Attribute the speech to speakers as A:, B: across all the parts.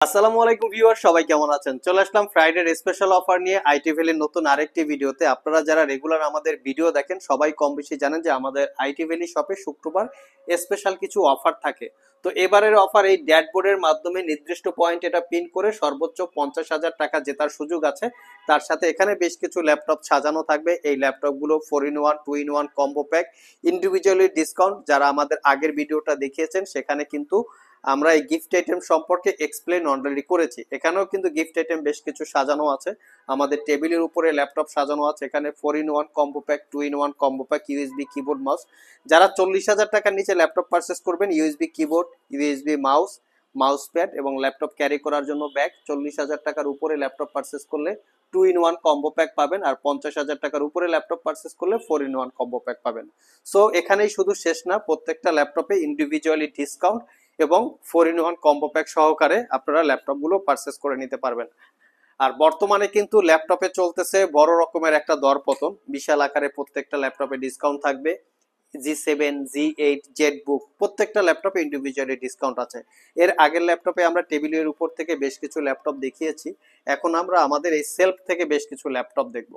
A: আসসালামু আলাইকুম ভিউয়ার, সবাই কেমন আছেন? চলে আসলাম ফ্রাইডের স্পেশাল অফার নিয়ে আইটি ভ্যালির নতুন আরেকটি ভিডিওতে। আপনারা যারা রেগুলার আমাদের ভিডিও দেখেন সবাই কম বেশি জানেন যে আমাদের আইটি ভ্যালি শপে শুক্রবার স্পেশাল কিছু অফার থাকে। তো এবারের অফার এই ড্যাশবোর্ডের মাধ্যমে নির্দিষ্ট পয়েন্ট এটা পিন করে সর্বোচ্চ 50,000 টাকা জেতার সুযোগ আছে। তার সাথে এখানে বেশ কিছু ল্যাপটপ সাজানো থাকবে। এই ল্যাপটপগুলো 4-in-1 2-in-1 combo pack, individually discount. যারা আমাদের আগের ভিডিওটা দেখিয়েছেন সেখানে কিন্তু আমরা এই গিফট আইটেম সম্পর্কে এক্সপ্লেন অলরেডি করেছি। এখানেও কিন্তু গিফট আইটেম বেশ কিছু সাজানো আছে। আমাদের টেবিলের উপরে ল্যাপটপ সাজানো আছে। এখানে 4-in-1 combo pack, 2-in-1 combo pack, USB keyboard mouse. যারা 40,000 টাকার নিচে ল্যাপটপ পারচেস করবেন, USB keyboard, USB mouse, mouse pad এবং ল্যাপটপ ক্যারি করার জন্য ব্যাগ, 40,000 টাকার উপরে ল্যাপটপ পারচেস করলে 2-in-1 কম্বো প্যাক পাবেন। আর 50,000 টাকার উপরে ল্যাপটপ পারচেস করলে 4-in-1 কম্বো প্যাক পাবেন। সো এখানেই শুধু শেষ না, প্রত্যেকটা ল্যাপটপে ইন্ডিভিজুয়ালি ডিসকাউন্ট এবং 4-in-1 কম্বো প্যাক সহকারে আপনারা ল্যাপটপগুলো পারচেজ করে নিতে পারবেন। আর বর্তমানে কিন্তু ল্যাপটপে চলতেছে বড় রকমের একটা দরপতন। বিশাল আকারে প্রত্যেকটা ল্যাপটপে ডিসকাউন্ট থাকবে। G7, G8, জেটবুক প্রত্যেকটা ল্যাপটপে ইন্ডিভিজুয়ালি ডিসকাউন্ট আছে। এর আগের ল্যাপটপে আমরা টেবিলের উপর থেকে বেশ কিছু ল্যাপটপ দেখিয়েছি। এখন আমরা আমাদের এই সেলফ থেকে বেশ কিছু ল্যাপটপ দেখব।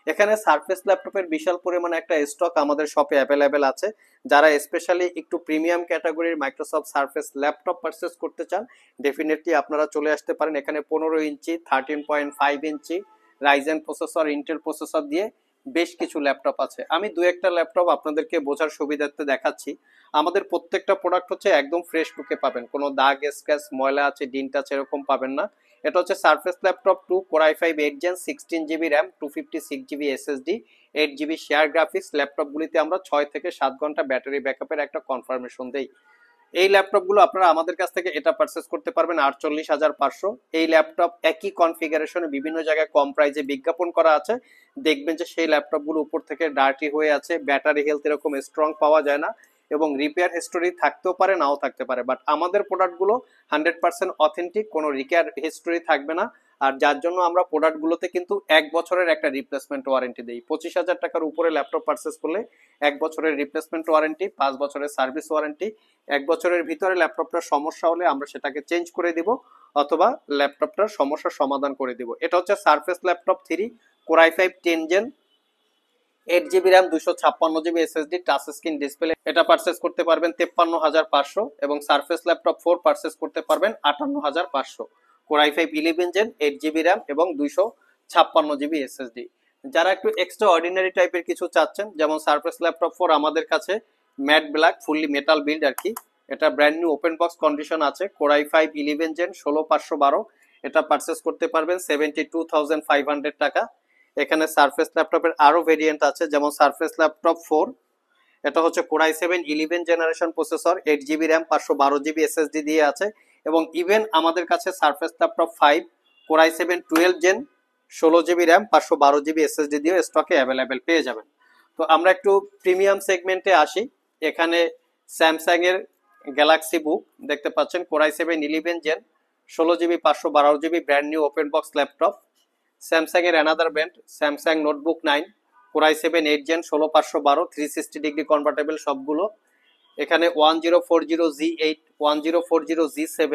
A: এখানে সারফেস ল্যাপটপের বিশাল পরিমাণে একটা স্টক আমাদের শপে অ্যাভেলেবেল আছে। যারা স্পেশালি একটু প্রিমিয়াম ক্যাটাগরির মাইক্রোসফট সারফেস ল্যাপটপ পারচেস করতে চান, ডেফিনেটলি আপনারা চলে আসতে পারেন। এখানে 15 ইঞ্চি, 13.5 ইঞ্চি রাইজেন প্রসেসর, ইন্টেল প্রসেসর দিয়ে বেশ কিছু ল্যাপটপ আছে। আমি দু একটা ল্যাপটপ আপনাদেরকে বোঝার সুবিধার্থে দেখাচ্ছি। আমাদের প্রত্যেকটা প্রোডাক্ট হচ্ছে একদম ফ্রেশ লুকে পাবেন, কোনো দাগ স্ক্র্যাচ ময়লা আছে ডিন্ট আছে এরকম পাবেন না। এটা হচ্ছে Surface laptop 2 core i5 8 Gen, 16 GB RAM, 256 GB SSD, 8 GB share graphics. ল্যাপটপগুলিতে আমরা 6 থেকে 7 ঘন্টা ব্যাটারি ব্যাকআপের একটা কনফার্মেশন দেই। এই ল্যাপটপগুলো আপনারা আমাদের কাছ থেকে এটা পারচেস করতে পারবেন 48,500। এই ল্যাপটপ একই কনফিগারেশনে বিভিন্ন জায়গায় কম প্রাইসে বিজ্ঞাপন করা আছে। দেখবেন যে সেই ল্যাপটপগুলো উপর থেকে ডার্টি হয়ে আছে, ব্যাটারি হেলথ এরকম স্ট্রং পাওয়া যায় না এবং রিপেয়ার হিস্টোরি থাকতেও পারে নাও থাকতে পারে। বাট আমাদের প্রোডাক্টগুলো 100% অথেন্টিক, কোনো রিপেয়ার হিস্টোরি থাকবে না। আর যার জন্য আমরা প্রোডাক্টগুলোতে কিন্তু 1 বছরের একটা রিপ্লেসমেন্ট ওয়ারেন্টি দিই। 25,000 টাকার উপরে ল্যাপটপ পারচেস করলে 1 বছরের রিপ্লেসমেন্ট ওয়ারেন্টি, 5 বছরের সার্ভিস ওয়ারেন্টি। 1 বছরের ভিতরে ল্যাপটপটার সমস্যা হলে আমরা সেটাকে চেঞ্জ করে দিব অথবা ল্যাপটপটার সমস্যার সমাধান করে দিব। এটা হচ্ছে Surface laptop 3 core i5 10 Gen, 8 GB RAM, 256 GB SSD, touch screen display. এটা পারচেস করতে পারবেন 53,500 এবং সারফেস ল্যাপটপ 4 পারচেস করতে পারবেন 58,500। Core i5 11 Gen, 8 GB RAM এবং 256 GB SSD। যারা একটু এক্সট্রা অর্ডিনারি টাইপের কিছু চাচ্ছেন, যেমন সারফেস ল্যাপটপ 4 আমাদের কাছে matte black fully metal build আর কি। এটা brand new open box condition আছে। কোর i5 11 Gen 16512, এটা পারচেস করতে পারবেন 72,500 টাকা। এখানে সারফেস ল্যাপটপের আরো ভেরিয়েন্ট আছে, যেমন সারফেস ল্যাপটপ 4, এটা হচ্ছে core i7 11 generation processor, 8 GB RAM, 512 GB SSD দিয়ে আছে। এবং ইভেন আমাদের কাছে surface laptop 5 core i7 12 Gen, 16 GB RAM, 512 GB SSD দিয়ে স্টকে অ্যাভেলেবেল পেয়ে যাবেন। তো আমরা একটু প্রিমিয়াম সেগমেন্টে আসি। এখানে স্যামসাং এর গ্যালাক্সি বুক দেখতে পাচ্ছেন, core i7 11 Gen, 16 GB 512 GB brand new open box laptop. Samsung এর another brand Samsung notebook 9, core i7 8 Gen, 16512, 360 degree convertible সবগুলো। এখানে 1040 G8, 1040 G7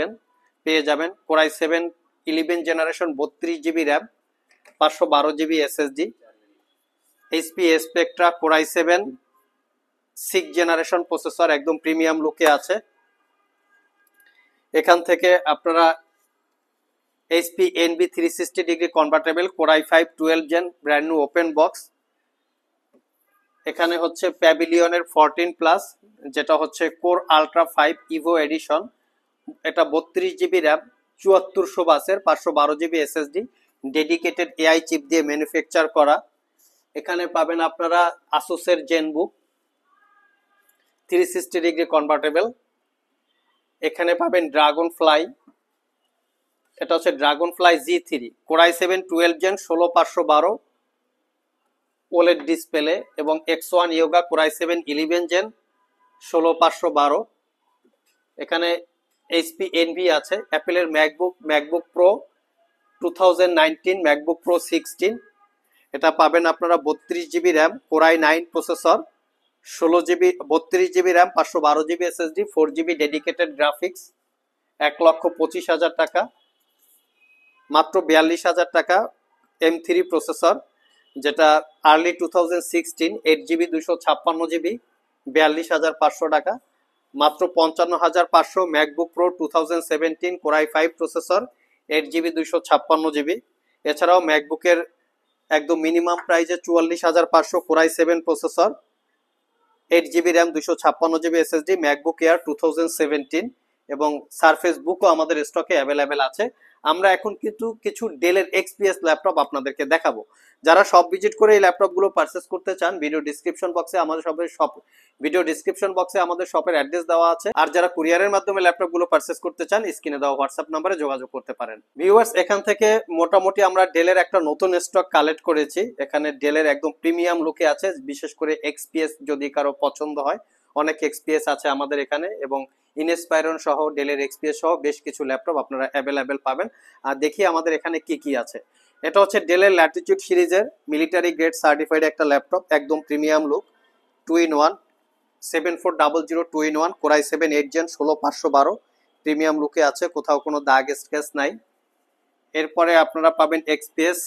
A: পেয়ে যাবেন। Core i7 11 generation, 32 GB RAM, 512 GB SSD। HP Spectre core i7 6 generation processor, একদম premium লুকে আছে। এখান থেকে আপনারা HP NB 360 degree convertible, core i5 12 Gen, brand new open box. এখানে হচ্ছে প্যাভিলিয়নের 14 প্লাস, যেটা হচ্ছে কোর আলট্রা 5 ইভো এডিশন। এটা 32 GB র্যাম, 7400 বাসের, 512 GB SSD, dedicated AI chip দিয়ে ম্যানুফ্যাকচার করা। এখানে পাবেন আপনারা আসুসের জেনবুক 360 ডিগ্রি কনভার্টেবল। এখানে পাবেন ড্রাগন ফ্লাই, এটা হচ্ছে dragon fly G3, core i7 12 Gen, 16512, OLED display এবং X1 yoga, core i7 11 Gen, 16512। এখানে HP NV আছে। অ্যাপেলের ম্যাকবুক প্রো 2019, ম্যাকবুক প্রো 16, এটা পাবেন আপনারা 32 GB RAM, core i9 processor, 32 GB RAM, 512 GB SSD, 4 GB dedicated graphics, 1,25,000 টাকা। মাত্র 42,000 টাকা M3 প্রসেসর, যেটা আর্লি 2016 8GB 256GB 42,500 টাকা। মাত্র 55,500 MacBook pro 2017 core i 5 processor 8GB 256GB। এছাড়াও ম্যাকবুকের একদম মিনিমাম প্রাইজে 44,500 core i 7 processor 8GB RAM 256GB SSD MacBook air 2017 এবং সারফেস বুকও আমাদের স্টকে অ্যাভেলেবেল আছে। আমরা এখন কিন্তু কিছু ডেলের XPS ল্যাপটপ আপনাদেরকে দেখাবো। যারা সব ভিজিট করে এই ল্যাপটপগুলো পারচেস করতে চান, ভিডিও ডিসক্রিপশন বক্সে আমাদের শপের অ্যাড্রেস দেওয়া আছে। আর যারা কুরিয়ারের মাধ্যমে ল্যাপটপগুলো পারচেস করতে চান, স্ক্রিনে দেওয়া হোয়াটসঅ্যাপ নম্বরে যোগাযোগ করতে পারেন। ভিউয়ার্স, এখান থেকে মোটামুটি আমরা ডেলের একটা নতুন স্টক কালেক্ট করেছি। এখানে ডেলের একদম প্রিমিয়াম লুকে আছে, বিশেষ করে XPS যদি কারো পছন্দ হয়, অনেক XPS আছে আমাদের এখানে এবং ইনস্পাইরন সহ ডেলের XPS সহ বেশ কিছু ল্যাপটপ আপনারা অ্যাভেলেবেল পাবেন। আর দেখি আমাদের এখানে কি কি আছে। এটা হচ্ছে ডেলের ল্যাটিটিউড সিরিজের মিলিটারি গ্রেড সার্টিফাইড একটা ল্যাপটপ, একদম premium look, 2-in-1 7400 2-in-1 core i 7 8 gen 16512 premium লুকে আছে, কোথাও কোনো দাগ স্ক্র্যাচ নাই। এরপরে আপনারা পাবেন XPS,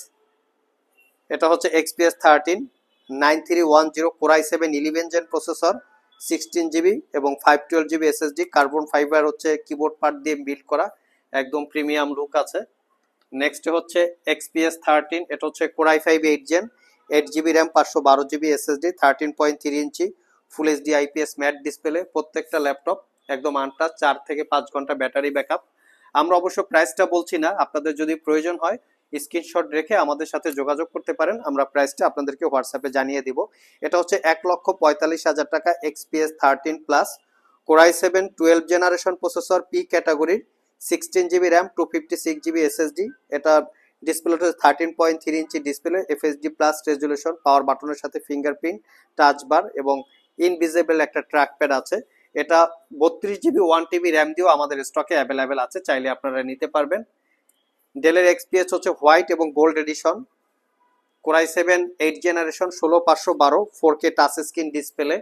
A: এটা হচ্ছে XPS 13 9310 core i 7 11 gen processor 16GB এবং 512GB SSD কার্বন ফাইবার হচ্ছে কিবোর্ড পার্ট দিয়ে বিল্ড করা, একদম প্রিমিয়াম লুক আছে। নেক্সট হচ্ছে XPS 13, এটা হচ্ছে core i 5 8 gen 8GB RAM 512GB SSD 13.3 inch full HD IPS matte display. প্রত্যেকটা ল্যাপটপ একদম আনটাচ, 4 থেকে 5 ঘন্টা ব্যাটারি ব্যাকআপ। আমরা অবশ্য প্রাইসটা বলছি না, আপনাদের যদি প্রয়োজন হয় স্ক্রিনশট রেখে আমাদের সাথে যোগাযোগ করতে পারেন, আমরা প্রাইসটা আপনাদেরকে হোয়াটসঅ্যাপে জানিয়ে দিব। এটা হচ্ছে 1,45,000 টাকা XPS 13 plus core i 7 12 generation processor P ক্যাটাগরির 16GB র্যাম 256GB SSD। এটা ডিসপ্লেটা 13.3 inch display, FHD plus resolution, পাওয়ার বাটনের সাথে ফিঙ্গারপ্রিন্ট, টাচ বার এবং ইনভিজিবল একটা ট্র্যাক প্যাড আছে। এটা 32GB 1TB র্যাম দিয়েও আমাদের স্টকে অ্যাভেলেবেল আছে, চাইলে আপনারা নিতে পারবেন। ডেলের XPS হচ্ছে হোয়াইট এবং gold addition, core i 7 8 generation 16512 4K touch screen display.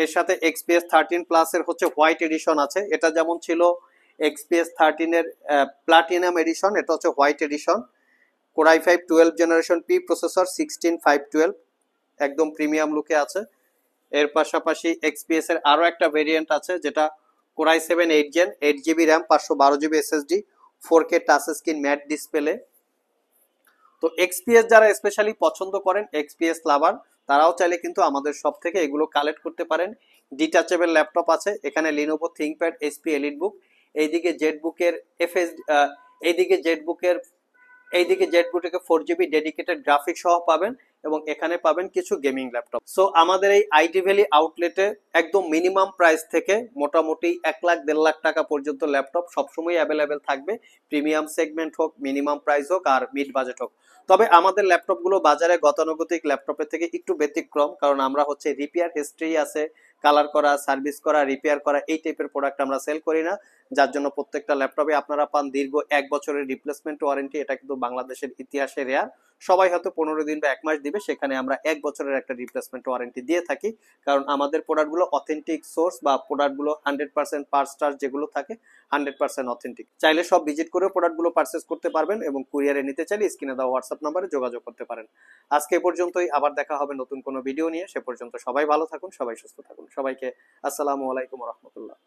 A: এর সাথে XPS 13 প্লাস এর হচ্ছে হোয়াইট এডিশন আছে, এটা যেমন ছিল XPS 13 এর প্লাটিনাম এডিশন, এটা হচ্ছে white addition. Core i 5 12 generation P processor 16512 একদম প্রিমিয়াম লুকে আছে। এর পাশাপাশি XPS এর আরো একটা ভেরিয়েন্ট আছে, যেটা core i 7 8 gen 8GB RAM 512GB SSD 4K touch screen matte display. তো XPS যারা স্পেশালি পছন্দ করেন, XPS লাভার, তারাও চাইলে কিন্তু আমাদের সব থেকে এগুলো কালেক্ট করতে পারেন। ডিটাচেবল ল্যাপটপ আছে এখানে, লিনোভো থিংকপ্যাড HP এলিটবুক, এইদিকে জেটবুকের এইদিকে জেটবুকের 4GB ডেডিকেটেড গ্রাফিক সহ পাবেন এবং এখানে পাবেন কিছু গেমিং ল্যাপটপ। সো আমাদের এই আইটি ভ্যালি আউটলেটে একদম মিনিমাম প্রাইস থেকে মোটামুটি 1 লাখ 1.5 লাখ টাকা পর্যন্ত ল্যাপটপ সবসময় অ্যাভেলেবেল থাকবে, প্রিমিয়াম সেগমেন্ট হোক, মিনিমাম প্রাইস হোক আর মিড বাজেট হোক। তবে আমাদের ল্যাপটপগুলো বাজারে গতানুগতিক ল্যাপটপের থেকে একটু ব্যতিক্রম, কারণ আমরা হচ্ছে রিপেয়ার হিস্ট্রি আছে, কালার করা, সার্ভিস করা, রিপেয়ার করা, এই টাইপের প্রোডাক্ট আমরা সেল করি না, যার জন্য প্রত্যেকটা ল্যাপটপে আপনারা পান দীর্ঘ 1 বছরের রিপ্লেসমেন্ট ওয়ারেন্টি। এটা কিন্তু বাংলাদেশের ইতিহাসে রেয়ার, সবাই হয়তো 15 দিন বা 1 মাস দিবে, সেখানে আমরা 1 বছরের একটা রিপ্লেসমেন্ট ওয়ারেন্টি দিয়ে থাকি, কারণ আমাদের প্রোডাক্টগুলো অথেন্টিক সোর্স বা প্রোডাক্টগুলো 100% পার্টস টার্স যেগুলো থাকে 100% অথেন্টিক। চাইলে সব ভিজিট করে প্রোডাক্টগুলো পারচেস করতে পারবেন এবং কুরিয়ারে নিতে চাইলে স্ক্রিনে দেওয়া হোয়াটসঅ্যাপ নম্বরে যোগাযোগ করতে পারেন। আজকে এ পর্যন্তই, আবার দেখা হবে নতুন কোনো ভিডিও নিয়ে। সে পর্যন্ত সবাই ভালো থাকুন, সবাই সুস্থ থাকুন। সবাইকে আসসালামু আলাইকুম ওয়া রাহমাতুল্লাহ।